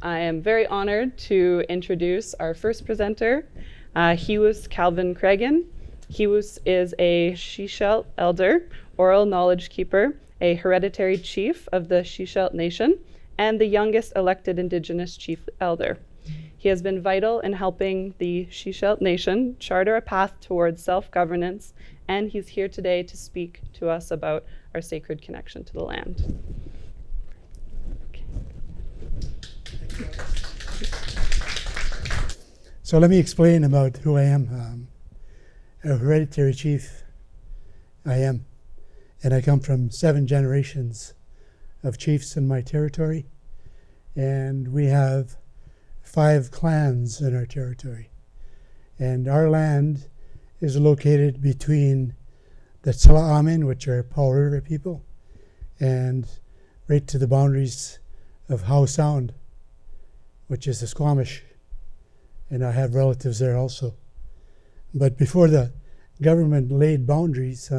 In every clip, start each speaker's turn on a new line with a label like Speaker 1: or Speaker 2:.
Speaker 1: I am very honored to introduce our first presenter, hiwus Calvin Craigan. Hiwus is a shíshálh elder, oral knowledge keeper, a hereditary chief of the Shíshálh nation, and the youngest elected Indigenous chief elder. He has been vital in helping the Shíshálh nation charter a path towards self-governance, and he's here today to speak to us about our sacred connection to the land.
Speaker 2: So let me explain about who I am. A hereditary chief I am, and I come from 7 generations of chiefs in my territory, and we have 5 clans in our territory. And our land is located between the Tla'amin, which are Powell River people, and right to the boundaries of Howe Sound, which is the Squamish, and I have relatives there also. But before the government laid boundaries,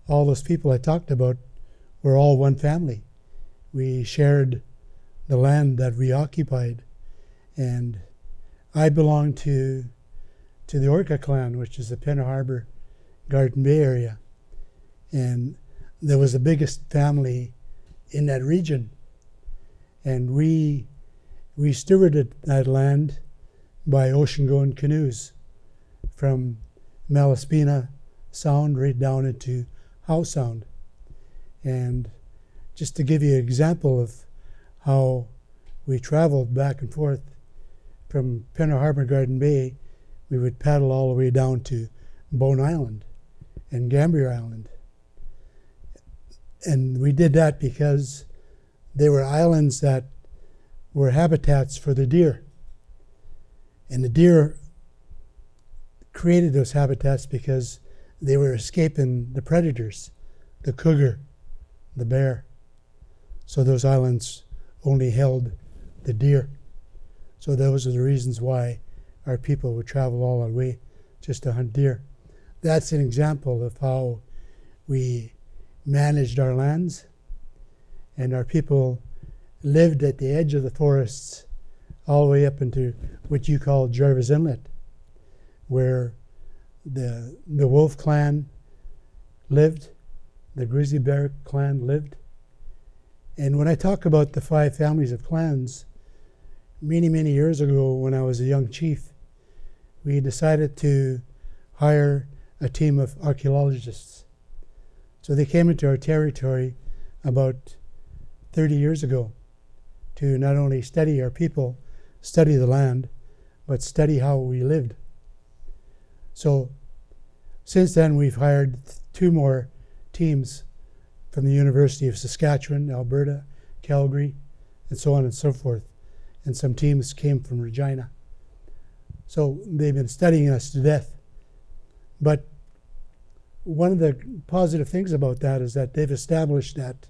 Speaker 2: all those people I talked about were all one family. We shared the land that we occupied, and I belong to the Orca clan, which is the Penna Harbor, Garden Bay area, and there was the biggest family in that region, and we stewarded that land by ocean-going canoes from Malaspina Sound right down into Howe Sound. And just to give you an example of how we traveled back and forth from Penna Harbor, Garden Bay, we would paddle all the way down to Bone Island and Gambier Island. And we did that because they were islands that were habitats for the deer. And the deer created those habitats because they were escaping the predators, the cougar, the bear. So those islands only held the deer. So those are the reasons why our people would travel all the way just to hunt deer. That's an example of how we managed our lands, and our people lived at the edge of the forests all the way up into what you call Jarvis Inlet, where the Wolf clan lived, the Grizzly Bear clan lived. And when I talk about the 5 families of clans, many, many years ago when I was a young chief, we decided to hire a team of archaeologists. So they came into our territory about 30 years ago to not only study our people, study the land, but study how we lived. So since then, we've hired 2 more teams from the University of Saskatchewan, Alberta, Calgary, and so on and so forth. And some teams came from Regina. So they've been studying us to death. But one of the positive things about that is that they've established that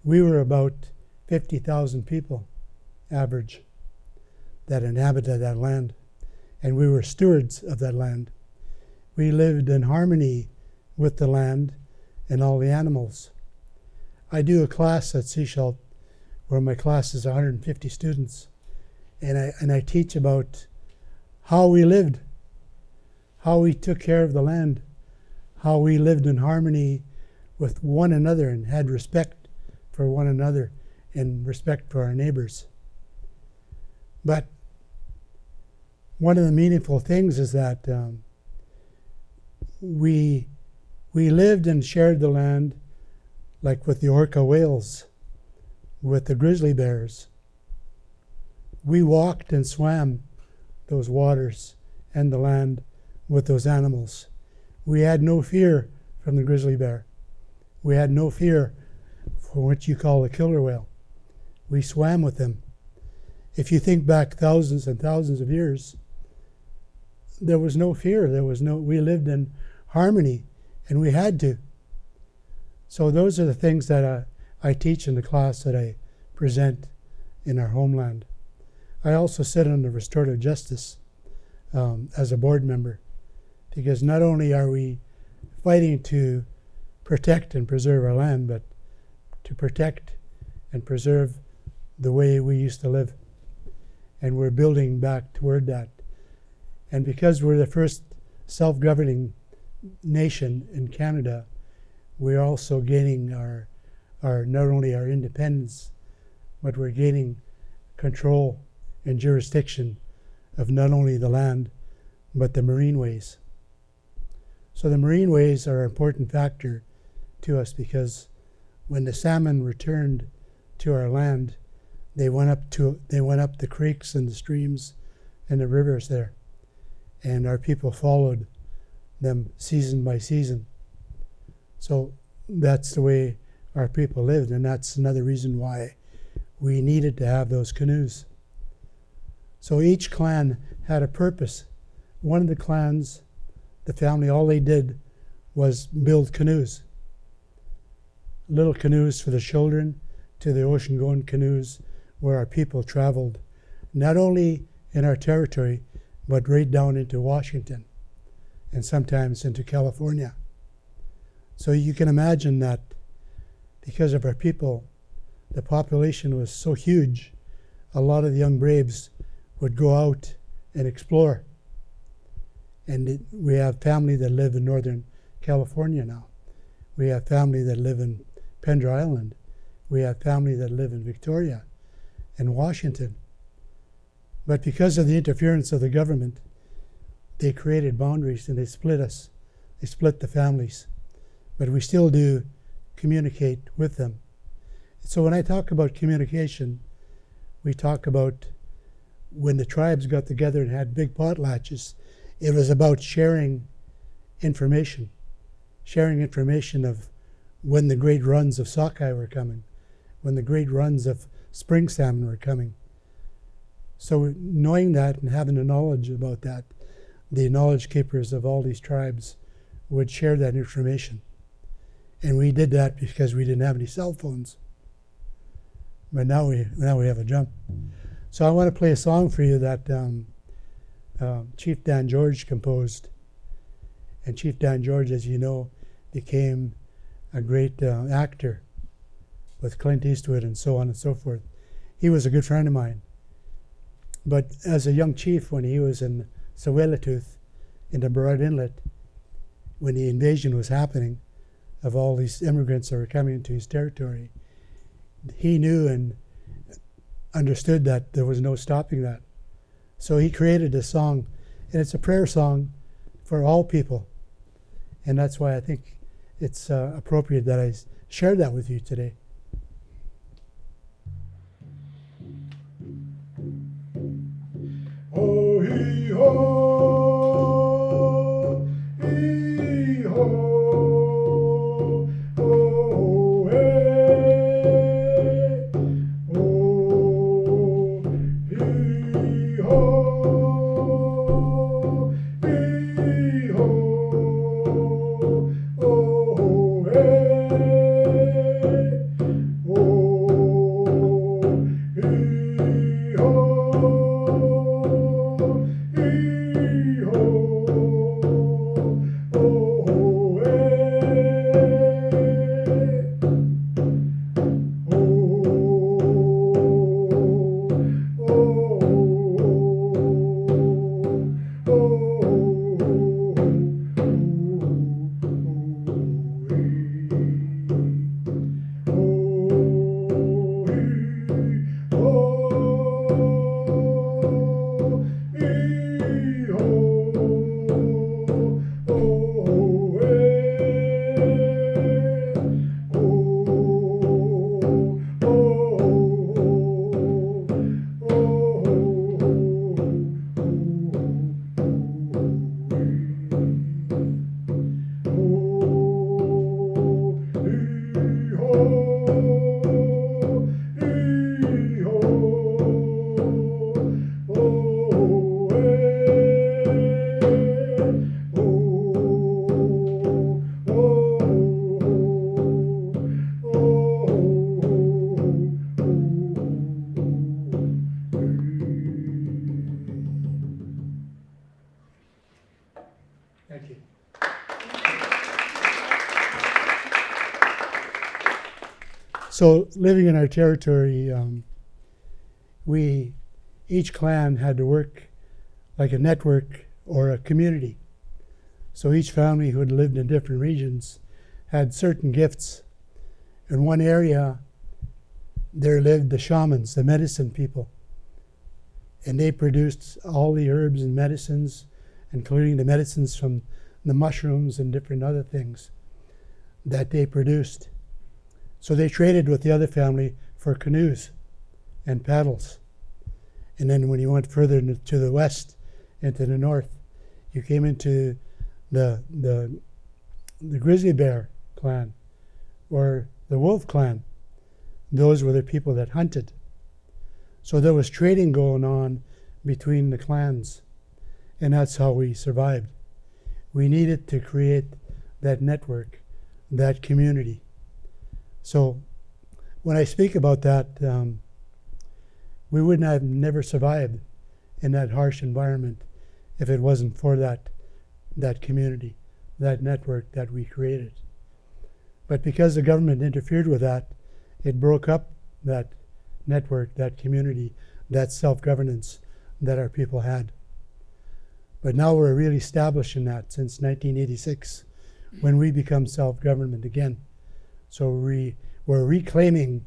Speaker 2: we were about 50,000 people, average, that inhabited that land. And we were stewards of that land. We lived in harmony with the land and all the animals. I do a class at shíshálh where my class is 150 students. And I teach about how we lived, how we took care of the land, how we lived in harmony with one another and had respect for one another and respect for our neighbors. But one of the meaningful things is that we lived and shared the land like with the orca whales, with the grizzly bears. We walked and swam those waters and the land with those animals. We had no fear from the grizzly bear. We had no fear for what you call a killer whale. We swam with them. If you think back thousands and thousands of years, there was no fear. We lived in harmony, and we had to. So those are the things that I teach in the class that I present in our homeland. I also sit on the restorative justice as a board member, because not only are we fighting to protect and preserve our land, but to protect and preserve the way we used to live. and we're building back toward that. And because we're the first self-governing nation in Canada, we're also gaining our not only our independence, but we're gaining control and jurisdiction of not only the land, but the marine ways. So the marine ways are an important factor to us, because when the salmon returned to our land, they went up the creeks and the streams and the rivers there, and our people followed them season by season. So that's the way our people lived, and that's another reason why we needed to have those canoes. So each clan had a purpose. One of the clans, the family, all they did was build canoes. Little canoes for the children, to the ocean-going canoes where our people traveled, not only in our territory, but right down into Washington and sometimes into California. So you can imagine that because of our people, the population was so huge, a lot of the young braves would go out and explore. And we have family that live in Northern California now. We have family that live in Pender Island. We have family that live in Victoria and Washington. But because of the interference of the government, they created boundaries and they split us. They split the families. But we still do communicate with them. So when I talk about communication, we talk about when the tribes got together and had big potlatches, it was about sharing information of when the great runs of sockeye were coming, when the great runs of spring salmon were coming. So knowing that and having the knowledge about that, the knowledge keepers of all these tribes would share that information. And we did that because we didn't have any cell phones. But now we have a jump. So I want to play a song for you that Chief Dan George composed. And Chief Dan George, as you know, became a great actor with Clint Eastwood and so on and so forth. He was a good friend of mine. But as a young chief, when he was in Tsawwailatuth in the Burrard Inlet, when the invasion was happening of all these immigrants that were coming into his territory, he knew and understood that there was no stopping that. So he created a song, and it's a prayer song for all people. And that's why I think it's appropriate that I share that with you today.
Speaker 3: Oh, hee ho, hee ho, oh, hey, oh, hee ho, hee ho, oh, hey, oh, hee ho.
Speaker 2: Thank you. So living in our territory, we each clan had to work like a network or a community. So each family who had lived in different regions had certain gifts. In one area, there lived the shamans, the medicine people. And they produced all the herbs and medicines, including the medicines from the mushrooms and different other things that they produced. So they traded with the other family for canoes and paddles. And then when you went further to the west and to the north, you came into the grizzly bear clan or the wolf clan. Those were the people that hunted. So there was trading going on between the clans, and that's how we survived. We needed to create that network, that community. So when I speak about that, we would not have never survived in that harsh environment if it wasn't for that community, that network that we created. But because the government interfered with that, it broke up that network, that community, that self-governance that our people had. But now we're really established in that since 1986, when we become self-government again. So we're reclaiming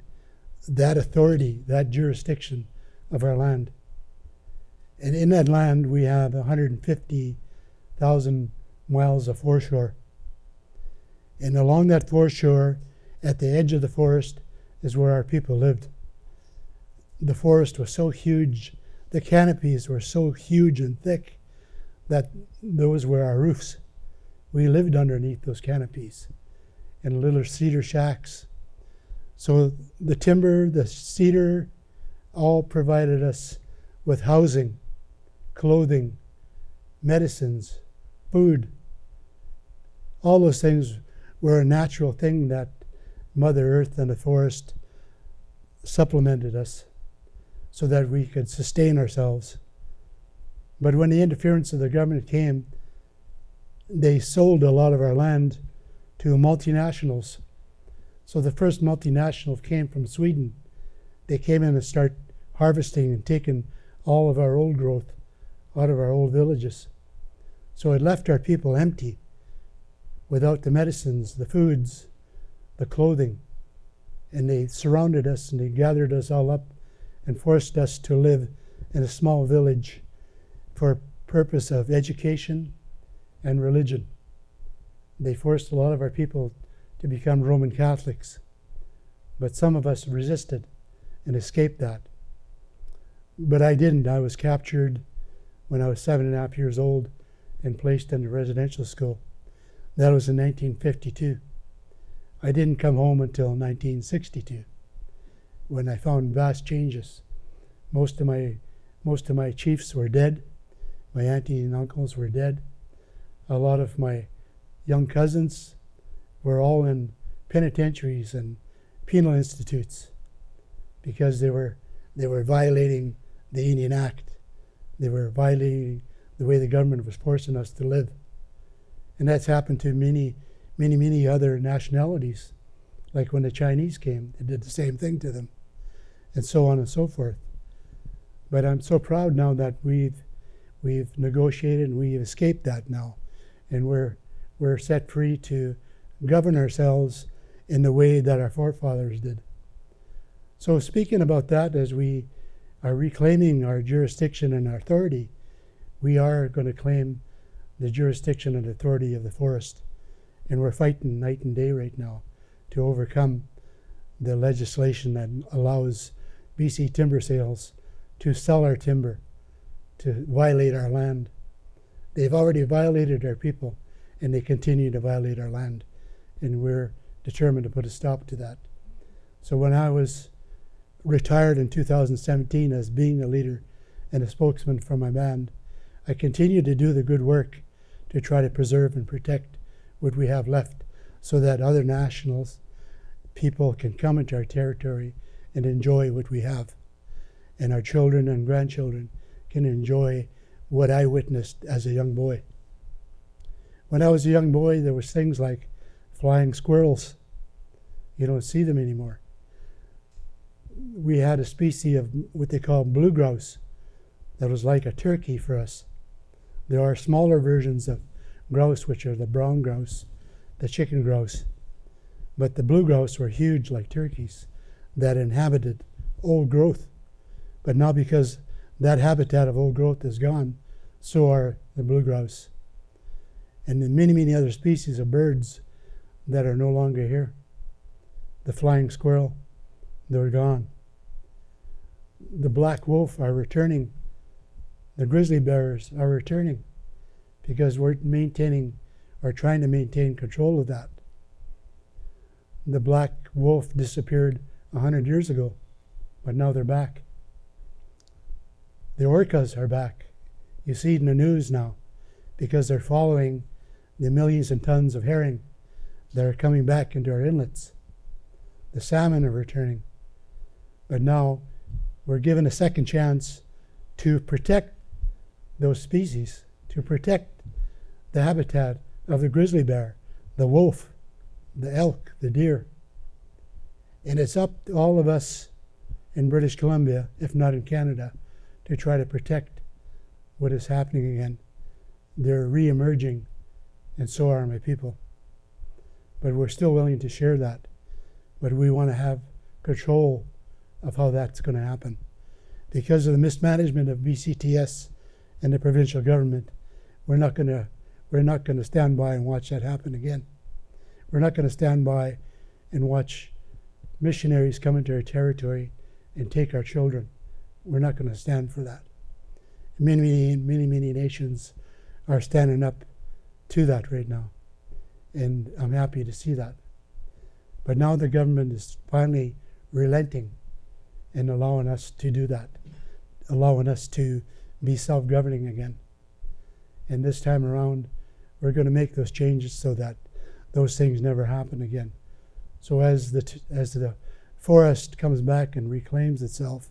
Speaker 2: that authority, that jurisdiction of our land. And in that land, we have 150,000 miles of foreshore. And along that foreshore, at the edge of the forest, is where our people lived. The forest was so huge, the canopies were so huge and thick that those were our roofs. We lived underneath those canopies in little cedar shacks. So the timber, the cedar, all provided us with housing, clothing, medicines, food. All those things were a natural thing that Mother Earth and the forest supplemented us so that we could sustain ourselves. But when the interference of the government came, they sold a lot of our land to multinationals. So the first multinational came from Sweden. They came in and started harvesting and taking all of our old growth out of our old villages. So it left our people empty, without the medicines, the foods, the clothing. And they surrounded us and they gathered us all up and forced us to live in a small village for purpose of education and religion. They forced a lot of our people to become Roman Catholics. But some of us resisted and escaped that. But I didn't. I was captured when I was 7.5 years old and placed into residential school. That was in 1952. I didn't come home until 1962, when I found vast changes. Most of my chiefs were dead. My auntie and uncles were dead. A lot of my young cousins were all in penitentiaries and penal institutes because they were violating the Indian Act. They were violating the way the government was forcing us to live. And that's happened to many other nationalities. Like when the Chinese came, they did the same thing to them, and so on and so forth. But I'm so proud now that we've negotiated and we've escaped that now, and we're set free to govern ourselves in the way that our forefathers did. So speaking about that, as we are reclaiming our jurisdiction and our authority, we are going to claim the jurisdiction and authority of the forest. And we're fighting night and day right now to overcome the legislation that allows BC timber sales to sell our timber, to violate our land. They've already violated our people, and they continue to violate our land. And we're determined to put a stop to that. So when I was retired in 2017 as being a leader and a spokesman for my band, I continued to do the good work to try to preserve and protect what we have left so that other nationals, people can come into our territory and enjoy what we have. And our children and grandchildren can enjoy what I witnessed as a young boy. When I was a young boy, there was things like flying squirrels. You don't see them anymore. We had a species of what they call blue grouse that was like a turkey for us. There are smaller versions of grouse, which are the brown grouse, the chicken grouse. But the blue grouse were huge like turkeys that inhabited old growth. But now because that habitat of old growth is gone, so are the blue grouse. And then many, many other species of birds that are no longer here. The flying squirrel, they're gone. The black wolf are returning. The grizzly bears are returning because we're maintaining or trying to maintain control of that. The black wolf disappeared 100 years ago, but now they're back. The orcas are back. You see it in the news now because they're following the millions and tons of herring that are coming back into our inlets. The salmon are returning. But now we're given a second chance to protect those species, to protect the habitat of the grizzly bear, the wolf, the elk, the deer. And it's up to all of us in British Columbia, if not in Canada, to try to protect what is happening again. They're re-emerging, and so are my people. But we're still willing to share that. But we want to have control of how that's going to happen. Because of the mismanagement of BCTS and the provincial government, we're not going to stand by and watch that happen again. We're not going to stand by and watch missionaries come into our territory and take our children. We're not going to stand for that. Many nations are standing up to that right now. And I'm happy to see that. But now the government is finally relenting and allowing us to do that, allowing us to be self-governing again. And this time around, we're going to make those changes so that those things never happen again. So as the forest comes back and reclaims itself,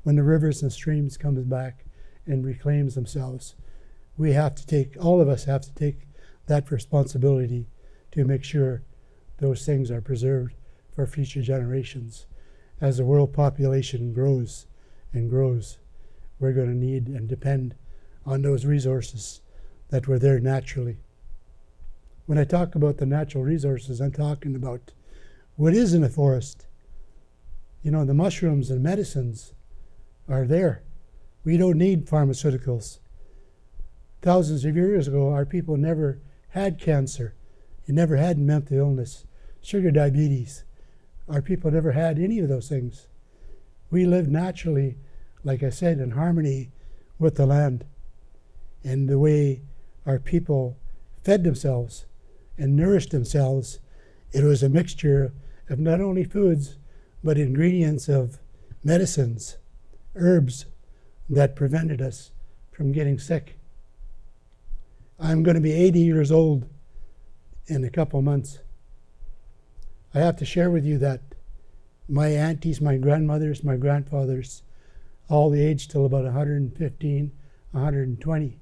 Speaker 2: when the rivers and streams comes back and reclaims themselves, all of us have to take that responsibility to make sure those things are preserved for future generations. As the world population grows and grows, we're going to need and depend on those resources that were there naturally. When I talk about the natural resources, I'm talking about what is in the forest. You know, the mushrooms and medicines are there. We don't need pharmaceuticals. Thousands of years ago, our people never had cancer. They never had mental illness, sugar diabetes. Our people never had any of those things. We lived naturally, like I said, in harmony with the land. And the way our people fed themselves and nourished themselves, it was a mixture of not only foods, but ingredients of medicines, herbs that prevented us from getting sick. I'm going to be 80 years old in a couple months. I have to share with you that my aunties, my grandmothers, my grandfathers, all aged till about 115, 120.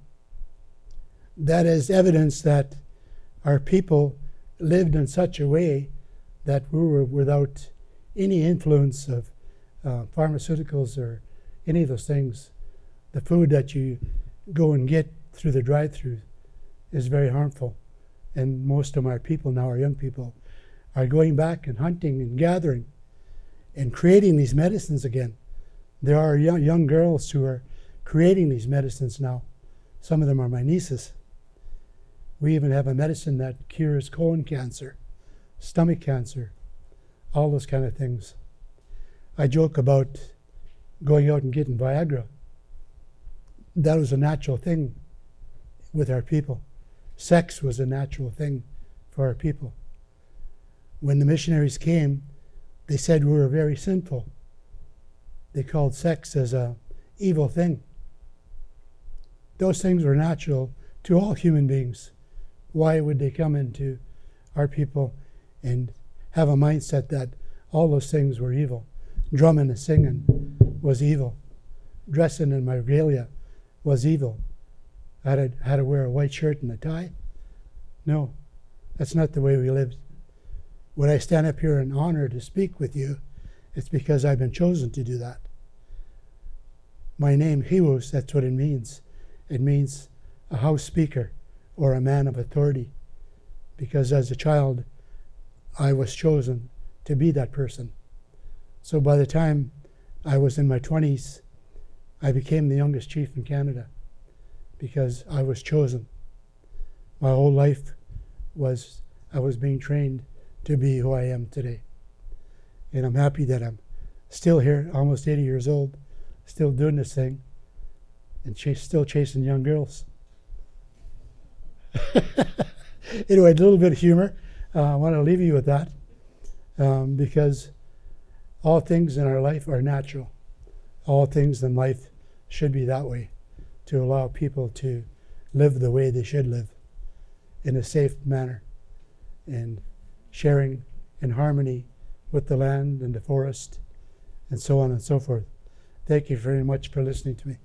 Speaker 2: That is evidence that our people lived in such a way that we were without any influence of pharmaceuticals or any of those things. The food that you go and get through the drive-thru is very harmful. And most of our people now, our young people, are going back and hunting and gathering and creating these medicines again. There are young girls who are creating these medicines now. Some of them are my nieces. We even have a medicine that cures colon cancer, stomach cancer, all those kind of things. I joke about going out and getting Viagra. That was a natural thing with our people. Sex was a natural thing for our people. When the missionaries came, they said we were very sinful. They called sex as an evil thing. Those things were natural to all human beings. Why would they come into our people and have a mindset that all those things were evil? Drumming and singing was evil. Dressing in my regalia was evil. I had to wear a white shirt and a tie? No, that's not the way we lived. When I stand up here in honor to speak with you, it's because I've been chosen to do that. my name, hiwus, that's what it means. It means a house speaker or a man of authority. Because as a child, I was chosen to be that person. So by the time I was in my 20s, I became the youngest chief in Canada because I was chosen. My whole life I was being trained to be who I am today. And I'm happy that I'm still here, almost 80 years old, still doing this thing, and still chasing young girls. Anyway, a little bit of humor. I want to leave you with that because all things in our life are natural. All things in life should be that way, to allow people to live the way they should live in a safe manner and sharing in harmony with the land and the forest and so on and so forth. Thank you very much for listening to me.